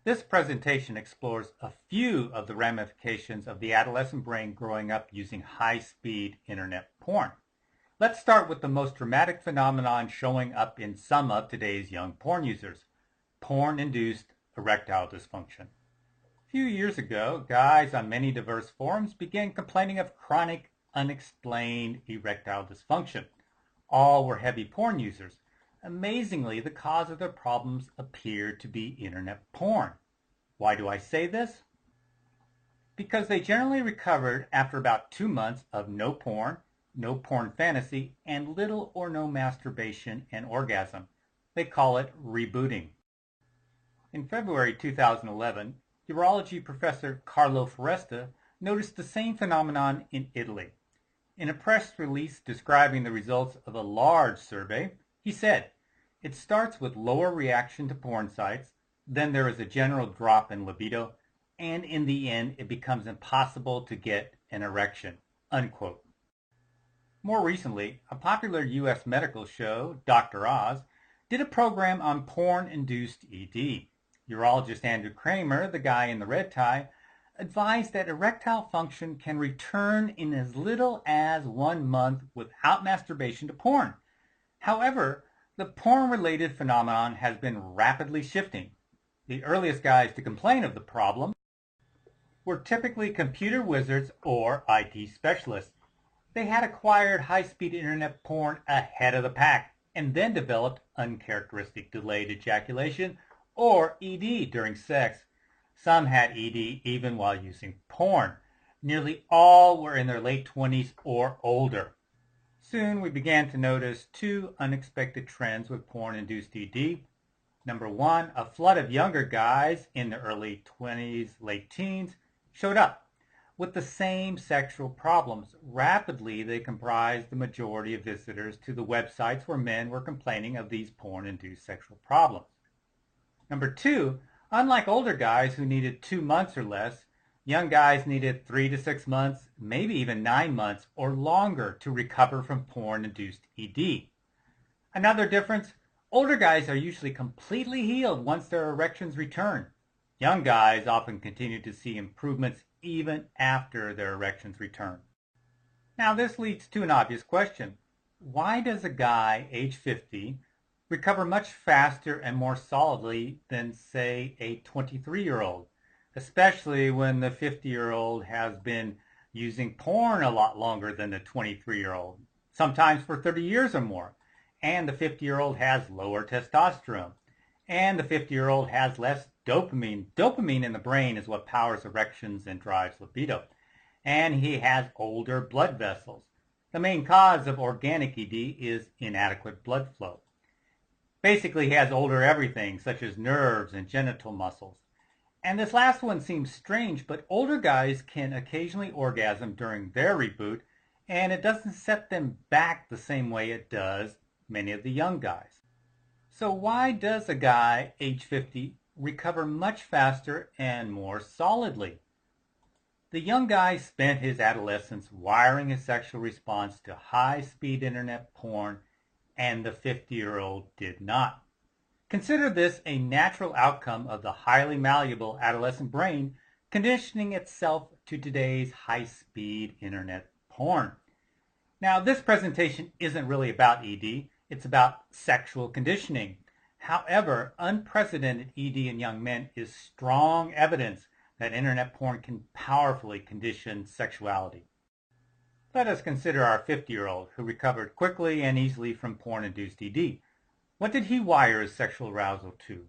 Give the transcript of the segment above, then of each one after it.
This presentation explores a few of the ramifications of the adolescent brain growing up using high-speed internet porn. Let's start with the most dramatic phenomenon showing up in some of today's young porn users: porn-induced erectile dysfunction. A few years ago, guys on many diverse forums began complaining of chronic, unexplained erectile dysfunction. All were heavy porn users. Amazingly, the cause of their problems appeared to be internet porn. Why do I say this? Because they generally recovered after about 2 months of no porn fantasy, and little or no masturbation and orgasm. They call it rebooting. In February 2011, urology professor Carlo Foresta noticed the same phenomenon in Italy. In a press release describing the results of a large survey, he said, "It starts with lower reaction to porn sites, then there is a general drop in libido, and in the end it becomes impossible to get an erection." Unquote. More recently, a popular U.S. medical show, Dr. Oz, did a program on porn-induced ED. Urologist Andrew Kramer, the guy in the red tie, advised that erectile function can return in as little as 1 month without masturbation to porn. However, the porn-related phenomenon has been rapidly shifting. The earliest guys to complain of the problem were typically computer wizards or IT specialists. They had acquired high-speed internet porn ahead of the pack and then developed uncharacteristic delayed ejaculation, or ED, during sex. Some had ED even while using porn. Nearly all were in their late 20s or older. Soon we began to notice two unexpected trends with porn-induced ED. Number one, a flood of younger guys in the early 20s, late teens showed up with the same sexual problems. Rapidly, they comprised the majority of visitors to the websites where men were complaining of these porn-induced sexual problems. Number two, unlike older guys who needed 2 months or less, young guys needed 3 to 6 months, maybe even 9 months or longer to recover from porn-induced ED. Another difference, older guys are usually completely healed once their erections return. Young guys often continue to see improvements even after their erections return. Now this leads to an obvious question. Why does a guy age 50 recover much faster and more solidly than, say, a 23-year-old, especially when the 50-year-old has been using porn a lot longer than the 23-year-old, sometimes for 30 years or more, and the 50-year-old has lower testosterone, and the 50-year-old has less dopamine. Dopamine in the brain is what powers erections and drives libido, and he has older blood vessels. The main cause of organic ED is inadequate blood flow. Basically, he has older everything, such as nerves and genital muscles. And this last one seems strange, but older guys can occasionally orgasm during their reboot, and it doesn't set them back the same way it does many of the young guys. So why does a guy age 50 recover much faster and more solidly? The young guy spent his adolescence wiring his sexual response to high-speed internet porn, and the 50-year-old did not. Consider this a natural outcome of the highly malleable adolescent brain conditioning itself to today's high-speed internet porn. Now, this presentation isn't really about ED, it's about sexual conditioning. However, unprecedented ED in young men is strong evidence that internet porn can powerfully condition sexuality. Let us consider our 50-year-old who recovered quickly and easily from porn-induced ED. What did he wire his sexual arousal to?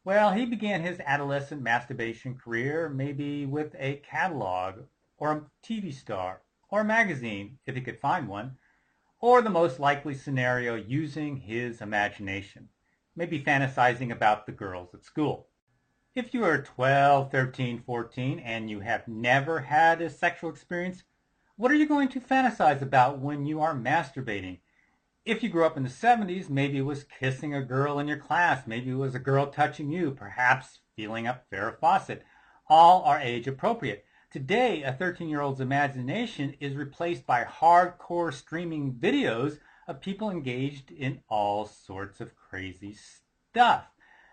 Well, he began his adolescent masturbation career maybe with a catalog, or a TV star, or a magazine, if he could find one, or the most likely scenario, using his imagination, maybe fantasizing about the girls at school. If you are 12, 13, 14, and you have never had a sexual experience, what are you going to fantasize about when you are masturbating? If you grew up in the 70s, maybe it was kissing a girl in your class, maybe it was a girl touching you, perhaps feeling up Farrah Fawcett. All are age appropriate. Today, a 13-year-old's imagination is replaced by hardcore streaming videos of people engaged in all sorts of crazy stuff.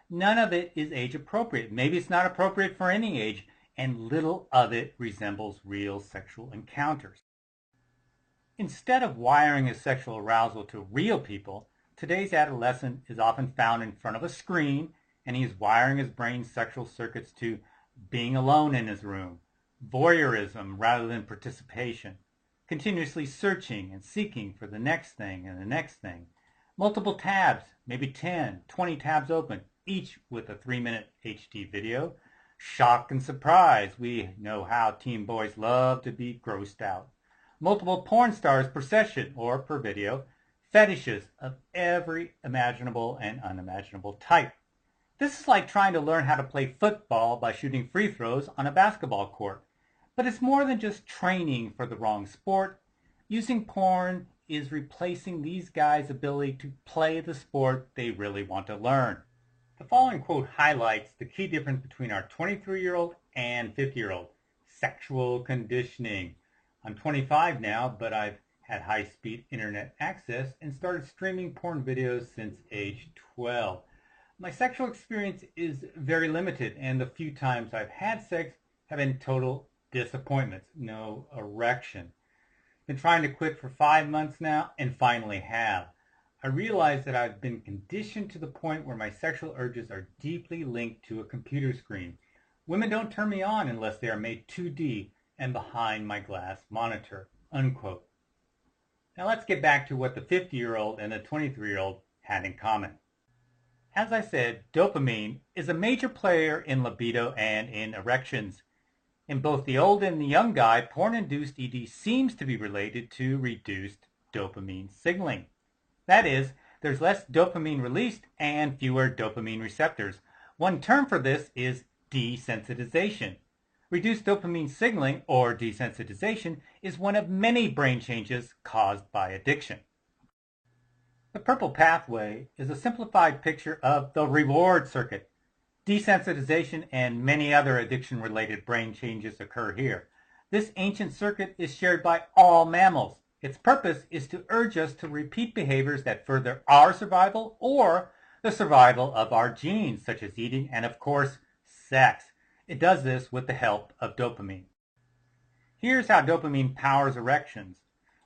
none of it is age appropriate. Maybe it's not appropriate for any age, and little of it resembles real sexual encounters. Instead of wiring his sexual arousal to real people, today's adolescent is often found in front of a screen, and he is wiring his brain's sexual circuits to being alone in his room, voyeurism rather than participation, continuously searching and seeking for the next thing and the next thing, multiple tabs, maybe 10, 20 tabs open, each with a 3-minute HD video, shock and surprise. We know how teen boys love to be grossed out. Multiple porn stars per session or per video, fetishes of every imaginable and unimaginable type. This is like trying to learn how to play football by shooting free throws on a basketball court. But it's more than just training for the wrong sport. Using porn is replacing these guys' ability to play the sport they really want to learn. The following quote highlights the key difference between our 23-year-old and 50-year-old. Sexual conditioning. I'm 25 now, but I've had high-speed internet access and started streaming porn videos since age 12. My sexual experience is very limited, and the few times I've had sex have been total disappointments, no erection. Been trying to quit for 5 months now, and finally have. I realize that I've been conditioned to the point where my sexual urges are deeply linked to a computer screen. Women don't turn me on unless they are made 2D and behind my glass monitor, unquote. Now let's get back to what the 50-year-old and the 23-year-old had in common. As I said, dopamine is a major player in libido and in erections. In both the old and the young guy, porn-induced ED seems to be related to reduced dopamine signaling. That is, there's less dopamine released and fewer dopamine receptors. One term for this is desensitization. Reduced dopamine signaling, or desensitization, is one of many brain changes caused by addiction. The purple pathway is a simplified picture of the reward circuit. Desensitization and many other addiction-related brain changes occur here. This ancient circuit is shared by all mammals. Its purpose is to urge us to repeat behaviors that further our survival or the survival of our genes, such as eating and, of course, sex. It does this with the help of dopamine. Here's how dopamine powers erections.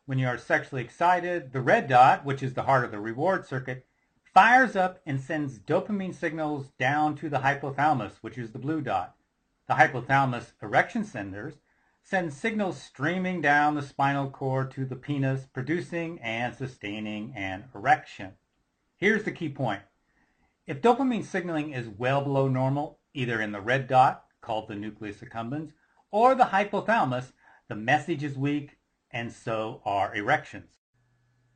When you are sexually excited, the red dot, which is the heart of the reward circuit, fires up and sends dopamine signals down to the hypothalamus, which is the blue dot. The hypothalamus erection centers send signals streaming down the spinal cord to the penis, producing and sustaining an erection. Here's the key point. If dopamine signaling is well below normal, either in the red dot, called the nucleus accumbens, or the hypothalamus, the message is weak, and so are erections.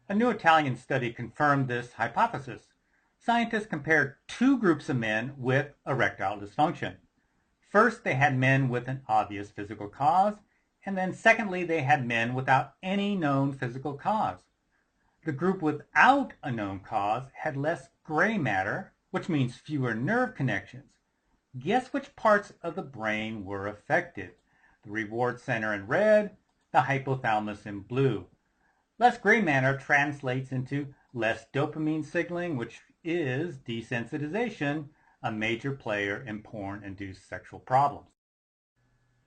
A new Italian study confirmed this hypothesis. Scientists compared two groups of men with erectile dysfunction. First, they had men with an obvious physical cause, and then secondly, they had men without any known physical cause. The group without a known cause had less gray matter, which means fewer nerve connections. Guess which parts of the brain were affected? The reward center in red, the hypothalamus in blue. Less gray matter translates into less dopamine signaling, which is desensitization, a major player in porn-induced sexual problems.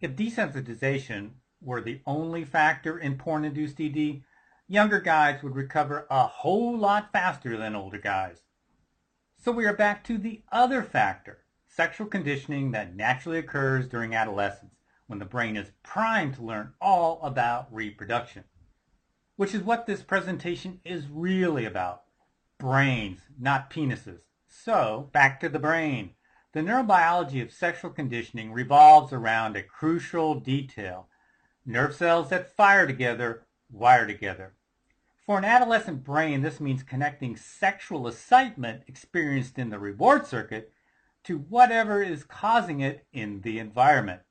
If desensitization were the only factor in porn-induced ED, younger guys would recover a whole lot faster than older guys. So we are back to the other factor, sexual conditioning that naturally occurs during adolescence, when the brain is primed to learn all about reproduction. Which is what this presentation is really about. Brains, not penises. So, back to the brain. The neurobiology of sexual conditioning revolves around a crucial detail. Nerve cells that fire together, wire together. For an adolescent brain, this means connecting sexual excitement experienced in the reward circuit to whatever is causing it in the environment.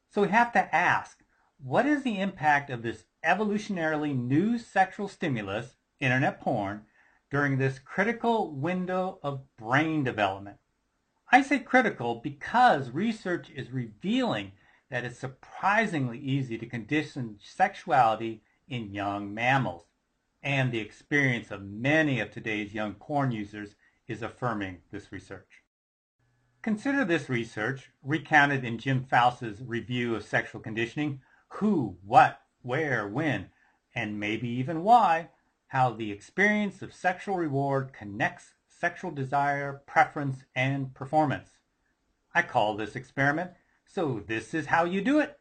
So we have to ask, what is the impact of this evolutionarily new sexual stimulus, internet porn, during this critical window of brain development? I say critical because research is revealing that it's surprisingly easy to condition sexuality in young mammals. And the experience of many of today's young porn users is affirming this research. Consider this research, recounted in Jim Faust's review of sexual conditioning, who, what, where, when, and maybe even why, how the experience of sexual reward connects sexual desire, preference, and performance. I call this experiment, "So this is how you do it."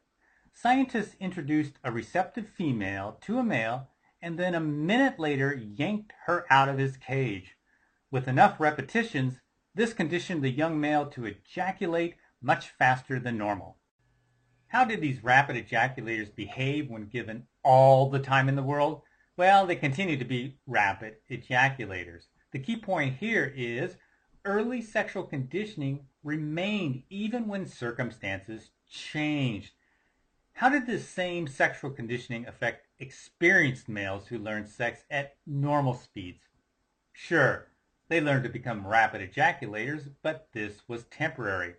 Scientists introduced a receptive female to a male and then a minute later yanked her out of his cage. With enough repetitions, this conditioned the young male to ejaculate much faster than normal. How did these rapid ejaculators behave when given all the time in the world? Well, they continue to be rapid ejaculators. The key point here is early sexual conditioning remained even when circumstances changed. How did this same sexual conditioning affect experienced males who learned sex at normal speeds? Sure, they learned to become rapid ejaculators, but this was temporary.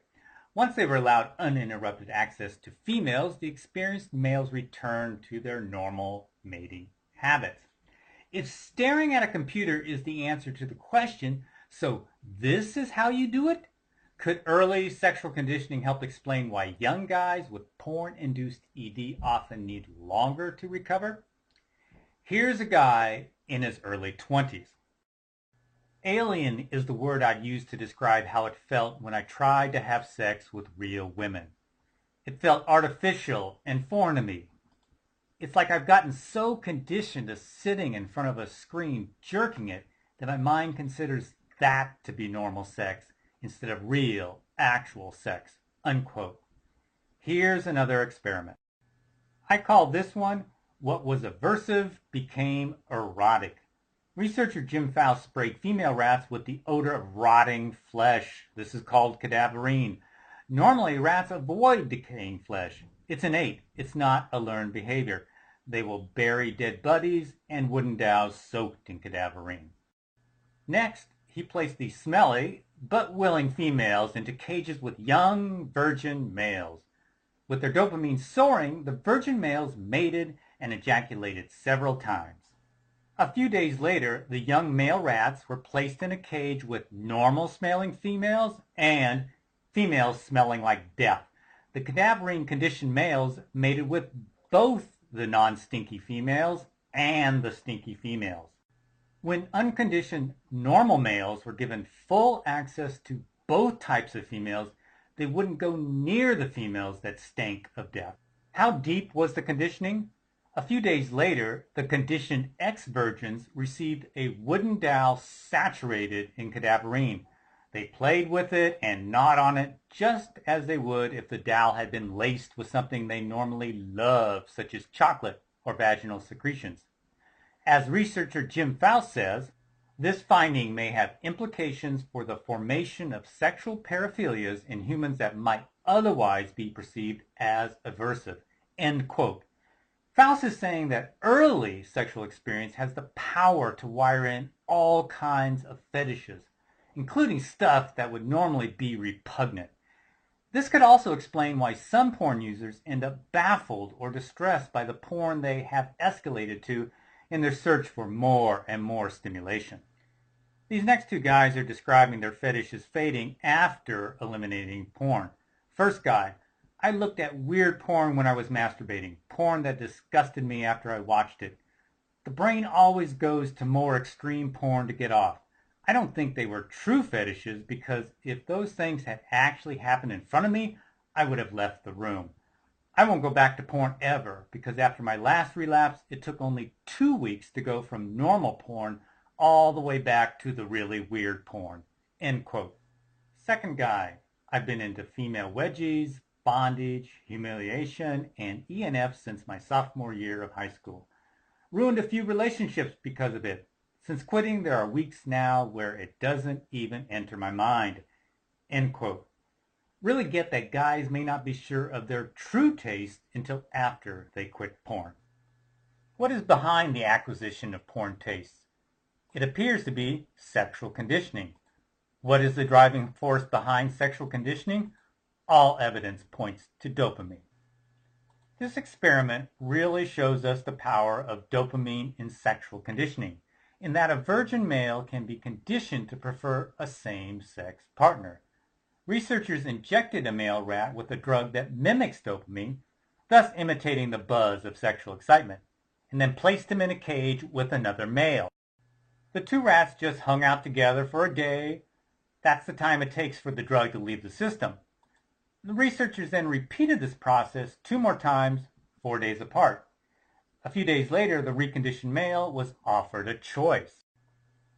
Once they were allowed uninterrupted access to females, the experienced males returned to their normal mating habits. If staring at a computer is the answer to the question, "So this is how you do it?" could early sexual conditioning help explain why young guys with porn-induced ED often need longer to recover? Here's a guy in his early 20s. Alien is the word I'd use to describe how it felt when I tried to have sex with real women. It felt artificial and foreign to me. It's like I've gotten so conditioned to sitting in front of a screen jerking it that my mind considers that to be normal sex instead of real, actual sex, unquote. Here's another experiment. I call this one, "What was aversive became erotic." Researcher Jim Faust sprayed female rats with the odor of rotting flesh. This is called cadaverine. Normally, rats avoid decaying flesh. It's innate. It's not a learned behavior. They will bury dead bodies and wooden dowels soaked in cadaverine. Next, he placed these smelly but willing females into cages with young virgin males. With their dopamine soaring, the virgin males mated and ejaculated several times. A few days later, the young male rats were placed in a cage with normal-smelling females and females smelling like death. The cadaverine-conditioned males mated with both the non-stinky females and the stinky females. When unconditioned normal males were given full access to both types of females, they wouldn't go near the females that stank of death. How deep was the conditioning? A few days later, the conditioned ex-virgins received a wooden dowel saturated in cadaverine. They played with it and gnawed on it just as they would if the dowel had been laced with something they normally love, such as chocolate or vaginal secretions. As researcher Jim Faust says, this finding may have implications for the formation of sexual paraphilias in humans that might otherwise be perceived as aversive. End quote. Faust is saying that early sexual experience has the power to wire in all kinds of fetishes, including stuff that would normally be repugnant. This could also explain why some porn users end up baffled or distressed by the porn they have escalated to in their search for more and more stimulation. These next two guys are describing their fetishes fading after eliminating porn. First guy, "I looked at weird porn when I was masturbating, porn that disgusted me after I watched it. The brain always goes to more extreme porn to get off. I don't think they were true fetishes because if those things had actually happened in front of me, I would have left the room. I won't go back to porn ever because after my last relapse, it took only 2 weeks to go from normal porn all the way back to the really weird porn." End quote. Second guy, "I've been into female wedgies, bondage, humiliation, and ENF since my sophomore year of high school. Ruined a few relationships because of it. Since quitting, there are weeks now where it doesn't even enter my mind." End quote. Really get that guys may not be sure of their true taste until after they quit porn. What is behind the acquisition of porn tastes? It appears to be sexual conditioning. What is the driving force behind sexual conditioning? All evidence points to dopamine. This experiment really shows us the power of dopamine in sexual conditioning, in that a virgin male can be conditioned to prefer a same-sex partner. Researchers injected a male rat with a drug that mimics dopamine, thus imitating the buzz of sexual excitement, and then placed him in a cage with another male. The two rats just hung out together for a day. That's the time it takes for the drug to leave the system. The researchers then repeated this process 2 more times, 4 days apart. A few days later, the reconditioned male was offered a choice.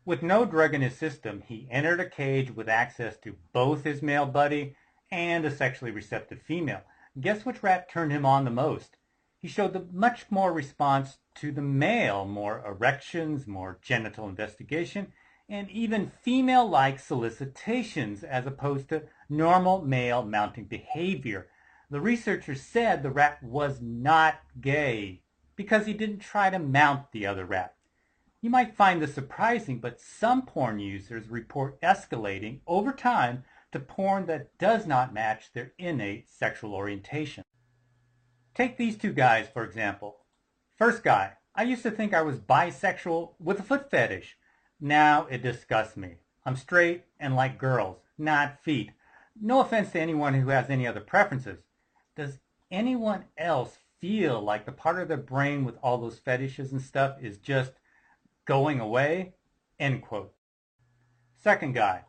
With no drug in his system, he entered a cage with access to both his male buddy and a sexually receptive female. Guess which rat turned him on the most? He showed much more response to the male, more erections, more genital investigation, and even female-like solicitations as opposed to normal male mounting behavior. The researchers said the rat was not gay because he didn't try to mount the other rat. You might find this surprising, but some porn users report escalating over time to porn that does not match their innate sexual orientation. Take these two guys, for example. First guy, I used to think I was bisexual with a foot fetish. Now it disgusts me. I'm straight and like girls, not feet. No offense to anyone who has any other preferences. Does anyone else feel like the part of their brain with all those fetishes and stuff is just going away? End quote. Second guy,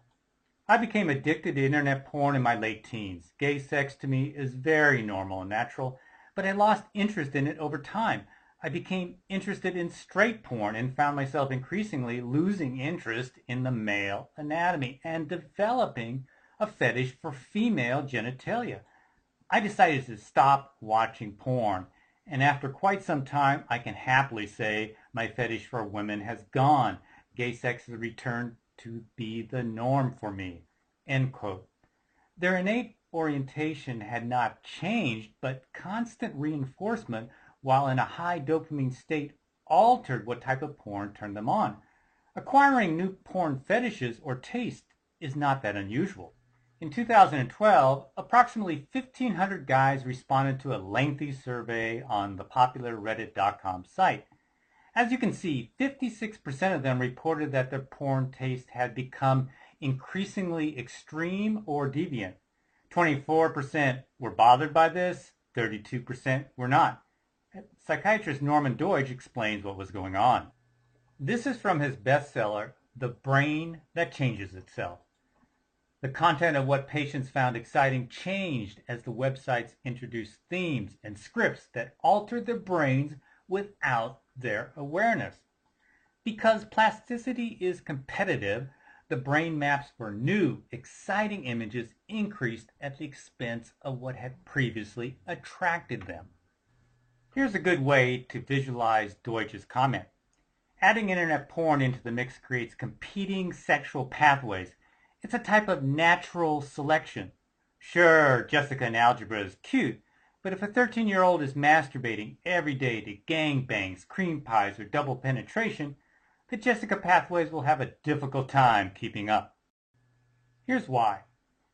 I became addicted to internet porn in my late teens. Gay sex to me is very normal and natural, but I lost interest in it over time. I became interested in straight porn and found myself increasingly losing interest in the male anatomy and developing a fetish for female genitalia. I decided to stop watching porn, and after quite some time, I can happily say my fetish for women has gone. Gay sex has returned to be the norm for me. End quote. Their innate orientation had not changed, but constant reinforcement while in a high dopamine state altered what type of porn turned them on. Acquiring new porn fetishes or taste is not that unusual. In 2012, approximately 1,500 guys responded to a lengthy survey on the popular Reddit.com site. As you can see, 56% of them reported that their porn taste had become increasingly extreme or deviant. 24% were bothered by this, 32% were not. Psychiatrist Norman Doidge explains what was going on. This is from his bestseller, The Brain That Changes Itself. The content of what patients found exciting changed as the websites introduced themes and scripts that altered their brains without their awareness. Because plasticity is competitive, the brain maps for new, exciting images increased at the expense of what had previously attracted them. Here's a good way to visualize Deutsch's comment. Adding internet porn into the mix creates competing sexual pathways. It's a type of natural selection. Sure, Jessica in algebra is cute, but if a 13-year-old is masturbating every day to gangbangs, cream pies, or double penetration, the Jessica pathways will have a difficult time keeping up. Here's why.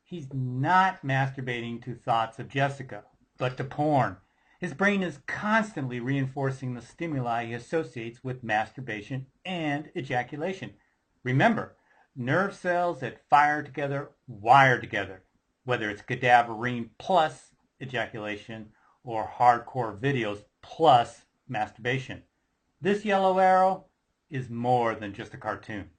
He's not masturbating to thoughts of Jessica, but to porn. His brain is constantly reinforcing the stimuli he associates with masturbation and ejaculation. Remember, nerve cells that fire together wire together, whether it's cadaverine plus ejaculation or hardcore videos plus masturbation. This yellow arrow is more than just a cartoon.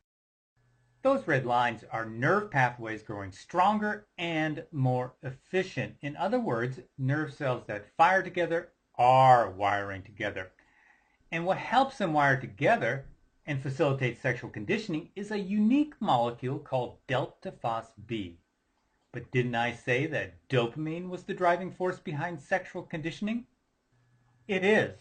Those red lines are nerve pathways growing stronger and more efficient. In other words, nerve cells that fire together are wiring together. And what helps them wire together and facilitates sexual conditioning is a unique molecule called delta phos-B. But didn't I say that dopamine was the driving force behind sexual conditioning? It is.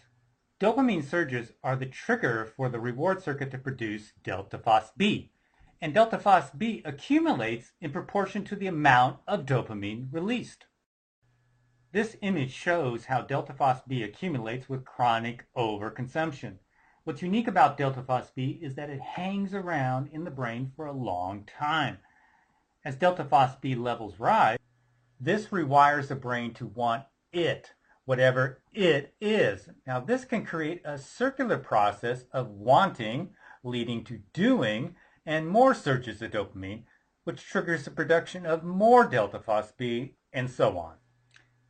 Dopamine surges are the trigger for the reward circuit to produce delta phos-B. And delta phos-B accumulates in proportion to the amount of dopamine released. This image shows how delta phos-B accumulates with chronic overconsumption. What's unique about delta phos-B is that it hangs around in the brain for a long time. As delta phos-B levels rise, this rewires the brain to want it, whatever it is. Now this can create a circular process of wanting leading to doing and more surges of dopamine, which triggers the production of more delta phosphate, and so on.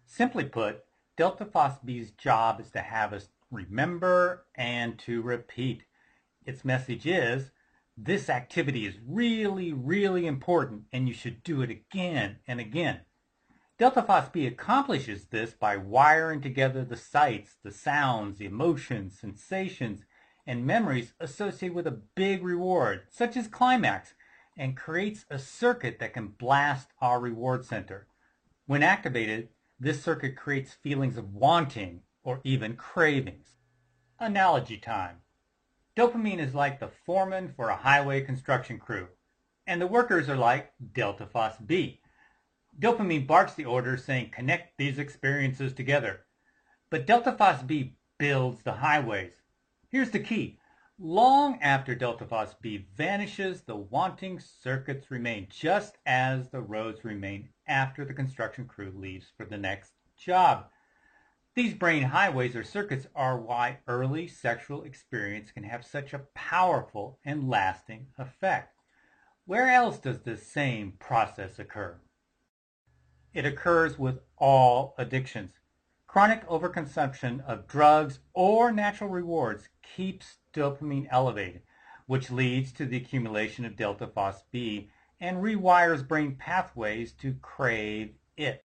Simply put, delta phosphate's job is to have us remember and to repeat. Its message is, this activity is really, really important and you should do it again and again. Delta phosphate accomplishes this by wiring together the sights, the sounds, the emotions, sensations, and memories associated with a big reward, such as climax, and creates a circuit that can blast our reward center. When activated, this circuit creates feelings of wanting or even cravings. Analogy time. Dopamine is like the foreman for a highway construction crew, and the workers are like delta phosphate. Dopamine barks the orders saying connect these experiences together, but delta phosphate builds the highways. Here's the key. Long after delta phosphate vanishes, the wanting circuits remain just as the roads remain after the construction crew leaves for the next job. These brain highways or circuits are why early sexual experience can have such a powerful and lasting effect. Where else does this same process occur? It occurs with all addictions. Chronic overconsumption of drugs or natural rewards keeps dopamine elevated, which leads to the accumulation of delta phosphate and rewires brain pathways to crave it.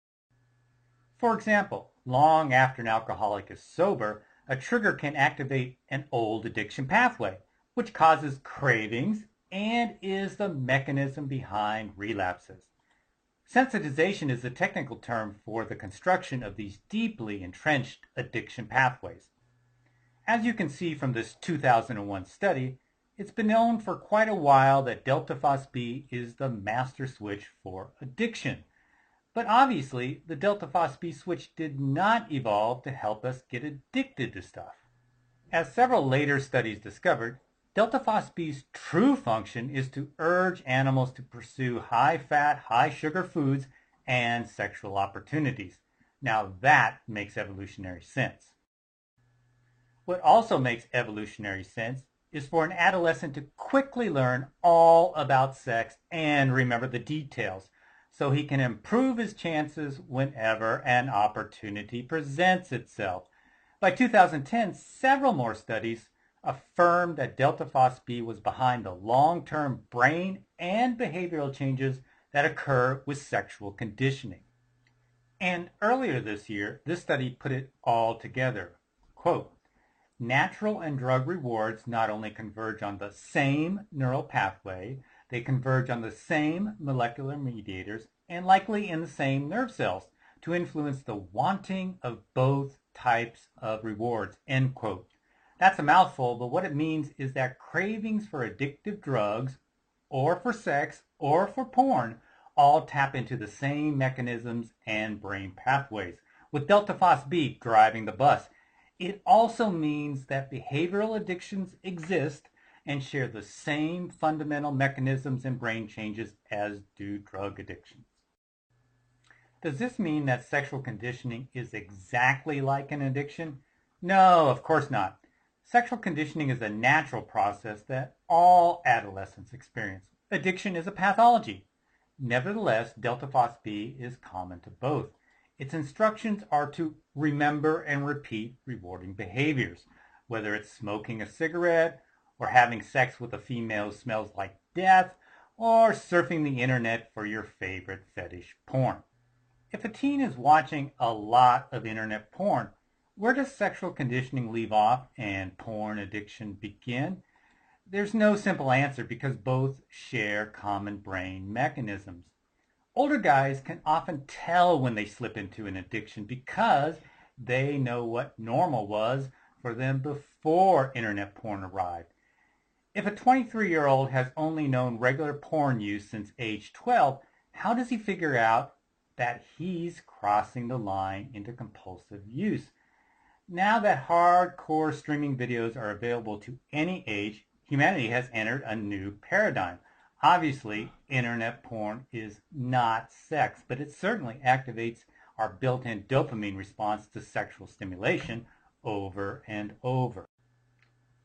For example, long after an alcoholic is sober, a trigger can activate an old addiction pathway, which causes cravings and is the mechanism behind relapses. Sensitization is the technical term for the construction of these deeply entrenched addiction pathways. As you can see from this 2001 study, it's been known for quite a while that delta phosphate is the master switch for addiction. But obviously, the delta phosphate switch did not evolve to help us get addicted to stuff. As several later studies discovered, delta phosphate's true function is to urge animals to pursue high-fat, high-sugar foods and sexual opportunities. Now that makes evolutionary sense. What also makes evolutionary sense is for an adolescent to quickly learn all about sex and remember the details, so he can improve his chances whenever an opportunity presents itself. By 2010, several more studies affirmed that delta phosphate was behind the long-term brain and behavioral changes that occur with sexual conditioning. And earlier this year, this study put it all together. Quote, natural and drug rewards not only converge on the same neural pathway, they converge on the same molecular mediators and likely in the same nerve cells to influence the wanting of both types of rewards, end quote. That's a mouthful, but what it means is that cravings for addictive drugs or for sex or for porn all tap into the same mechanisms and brain pathways, with delta phosphate driving the bus. It also means that behavioral addictions exist and share the same fundamental mechanisms and brain changes as do drug addictions. Does this mean that sexual conditioning is exactly like an addiction? No, of course not. Sexual conditioning is a natural process that all adolescents experience. Addiction is a pathology. Nevertheless, delta phosphate is common to both. Its instructions are to remember and repeat rewarding behaviors, whether it's smoking a cigarette, or having sex with a female who smells like death, or surfing the internet for your favorite fetish porn. If a teen is watching a lot of internet porn, where does sexual conditioning leave off and porn addiction begin? There's no simple answer because both share common brain mechanisms. Older guys can often tell when they slip into an addiction because they know what normal was for them before internet porn arrived. If a 23-year-old has only known regular porn use since age 12, how does he figure out that he's crossing the line into compulsive use? Now that hardcore streaming videos are available to any age, humanity has entered a new paradigm. Obviously, internet porn is not sex, but it certainly activates our built-in dopamine response to sexual stimulation over and over.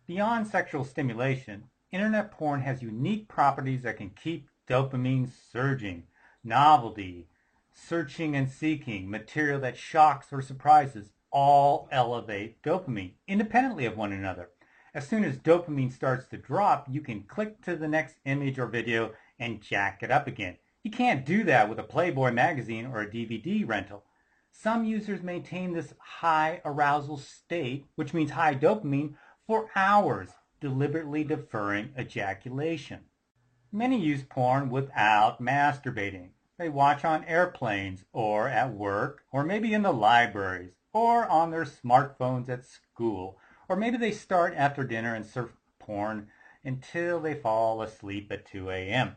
Beyond sexual stimulation, internet porn has unique properties that can keep dopamine surging, novelty, searching and seeking, material that shocks or surprises, all elevate dopamine independently of one another. As soon as dopamine starts to drop, you can click to the next image or video and jack it up again. You can't do that with a Playboy magazine or a DVD rental. Some users maintain this high arousal state, which means high dopamine, for hours, deliberately deferring ejaculation. Many use porn without masturbating. They watch on airplanes or at work, or maybe in the libraries, or on their smartphones at school, or maybe they start after dinner and surf porn until they fall asleep at 2 a.m.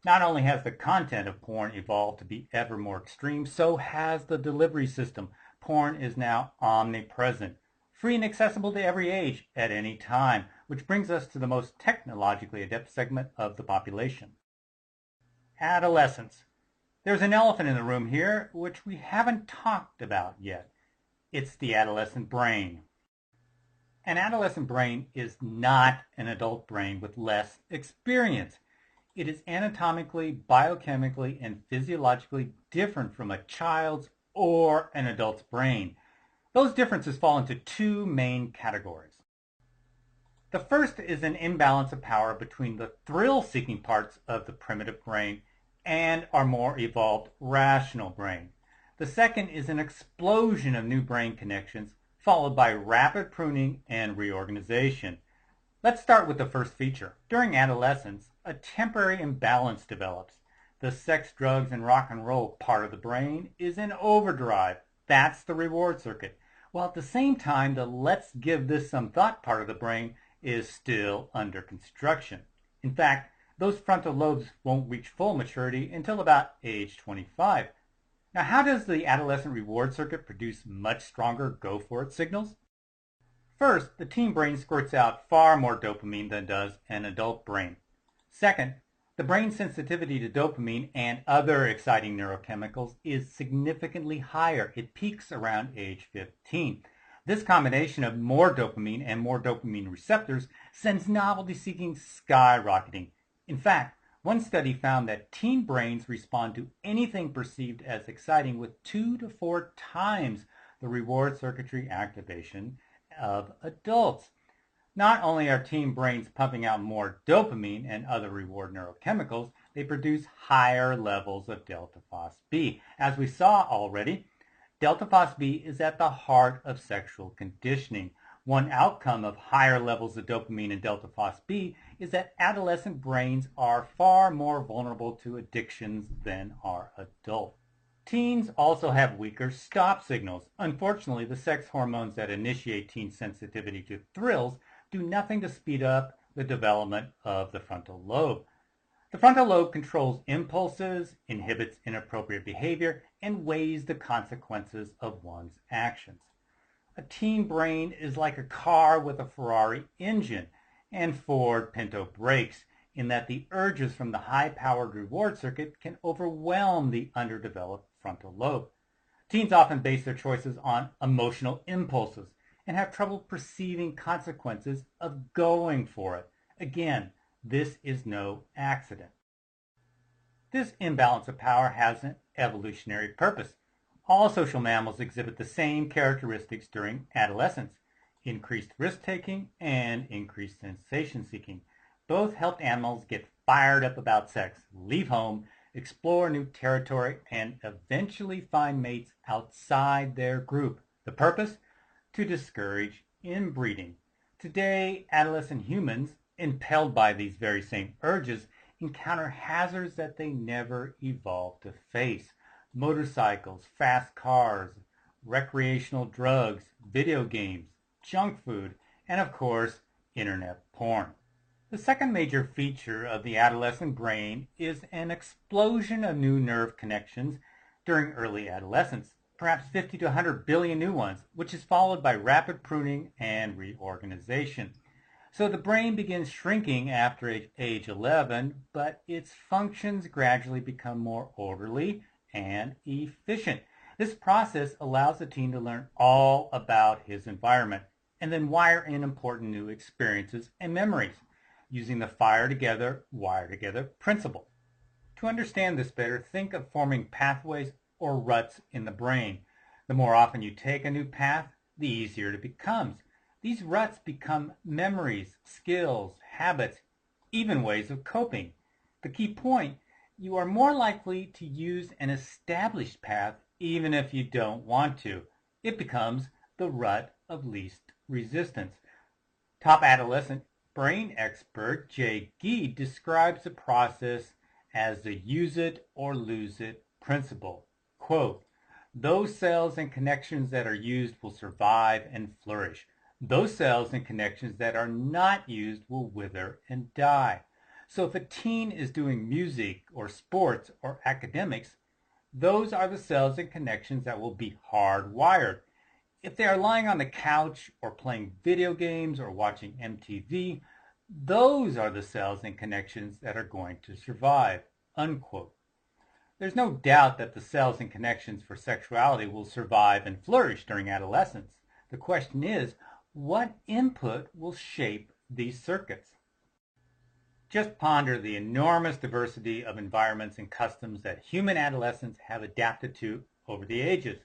Not only has the content of porn evolved to be ever more extreme, so has the delivery system. Porn is now omnipresent, free and accessible to every age at any time, which brings us to the most technologically adept segment of the population. Adolescence. There's an elephant in the room here, which we haven't talked about yet. It's the adolescent brain. An adolescent brain is not an adult brain with less experience. It is anatomically, biochemically, and physiologically different from a child's or an adult's brain. Those differences fall into two main categories. The first is an imbalance of power between the thrill-seeking parts of the primitive brain and our more evolved rational brain. The second is an explosion of new brain connections, followed by rapid pruning and reorganization. Let's start with the first feature. During adolescence, a temporary imbalance develops. The sex, drugs, and rock and roll part of the brain is in overdrive. That's the reward circuit. While at the same time, the let's give this some thought part of the brain is still under construction. In fact, those frontal lobes won't reach full maturity until about age 25. Now, how does the adolescent reward circuit produce much stronger go-for-it signals? First, the teen brain squirts out far more dopamine than does an adult brain. Second, the brain's sensitivity to dopamine and other exciting neurochemicals is significantly higher. It peaks around age 15. This combination of more dopamine and more dopamine receptors sends novelty seeking skyrocketing. In fact, one study found that teen brains respond to anything perceived as exciting with 2 to 4 times the reward circuitry activation of adults. Not only are teen brains pumping out more dopamine and other reward neurochemicals, they produce higher levels of delta phos-B. As we saw already, delta phos-B is at the heart of sexual conditioning. One outcome of higher levels of dopamine and delta phos-B is that adolescent brains are far more vulnerable to addictions than are adults. Teens also have weaker stop signals. Unfortunately, the sex hormones that initiate teen sensitivity to thrills do nothing to speed up the development of the frontal lobe. The frontal lobe controls impulses, inhibits inappropriate behavior, and weighs the consequences of one's actions. A teen brain is like a car with a Ferrari engine and Ford Pinto brakes, in that the urges from the high-powered reward circuit can overwhelm the underdeveloped frontal lobe. Teens often base their choices on emotional impulses and have trouble perceiving consequences of going for it. Again, this is no accident. This imbalance of power has an evolutionary purpose. All social mammals exhibit the same characteristics during adolescence: increased risk-taking and increased sensation-seeking. Both helped animals get fired up about sex, leave home, explore new territory, and eventually find mates outside their group. The purpose? To discourage inbreeding. Today, adolescent humans, impelled by these very same urges, encounter hazards that they never evolved to face. Motorcycles, fast cars, recreational drugs, video games, junk food, and of course, internet porn. The second major feature of the adolescent brain is an explosion of new nerve connections during early adolescence, perhaps 50 to 100 billion new ones, which is followed by rapid pruning and reorganization. So the brain begins shrinking after age 11, but its functions gradually become more orderly and efficient. This process allows the teen to learn all about his environment and then wire in important new experiences and memories, using the fire together, wire together principle. To understand this better, think of forming pathways or ruts in the brain. The more often you take a new path, the easier it becomes. These ruts become memories, skills, habits, even ways of coping. The key point, you are more likely to use an established path even if you don't want to. It becomes the rut of least resistance. Top adolescent brain expert Jay Gee describes the process as the use it or lose it principle. Quote, those cells and connections that are used will survive and flourish. Those cells and connections that are not used will wither and die. So if a teen is doing music or sports or academics, those are the cells and connections that will be hardwired. If they are lying on the couch or playing video games or watching MTV, those are the cells and connections that are going to survive, unquote. There's no doubt that the cells and connections for sexuality will survive and flourish during adolescence. The question is, what input will shape these circuits? Just ponder the enormous diversity of environments and customs that human adolescents have adapted to over the ages.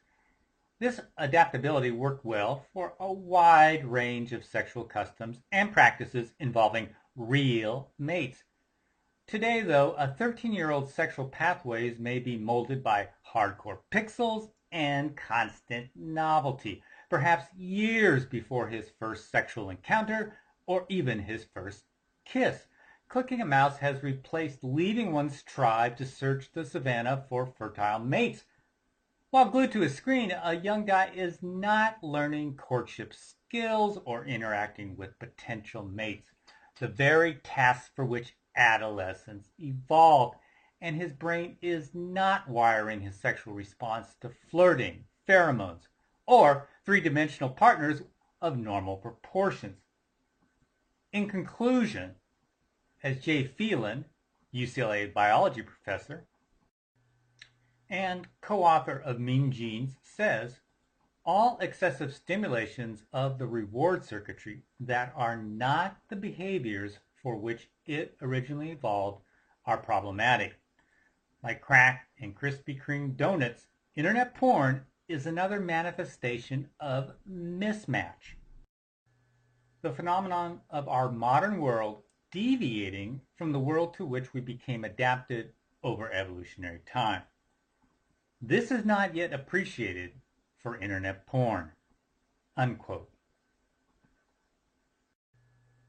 This adaptability worked well for a wide range of sexual customs and practices involving real mates. Today, though, a 13-year-old's sexual pathways may be molded by hardcore pixels and constant novelty, perhaps years before his first sexual encounter or even his first kiss. Clicking a mouse has replaced leaving one's tribe to search the savannah for fertile mates. While glued to a screen, a young guy is not learning courtship skills or interacting with potential mates, the very tasks for which adolescence evolved, and his brain is not wiring his sexual response to flirting, pheromones, or three-dimensional partners of normal proportions. In conclusion, as Jay Phelan, UCLA biology professor and co-author of Mean Genes, says, all excessive stimulations of the reward circuitry that are not the behaviors for which it originally evolved are problematic. Like crack and Krispy Kreme donuts, internet porn is another manifestation of mismatch. The phenomenon of our modern world deviating from the world to which we became adapted over evolutionary time. This is not yet appreciated for internet porn, unquote.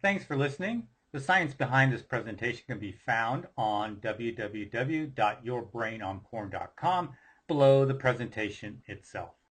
Thanks for listening. The science behind this presentation can be found on www.yourbrainonporn.com below the presentation itself.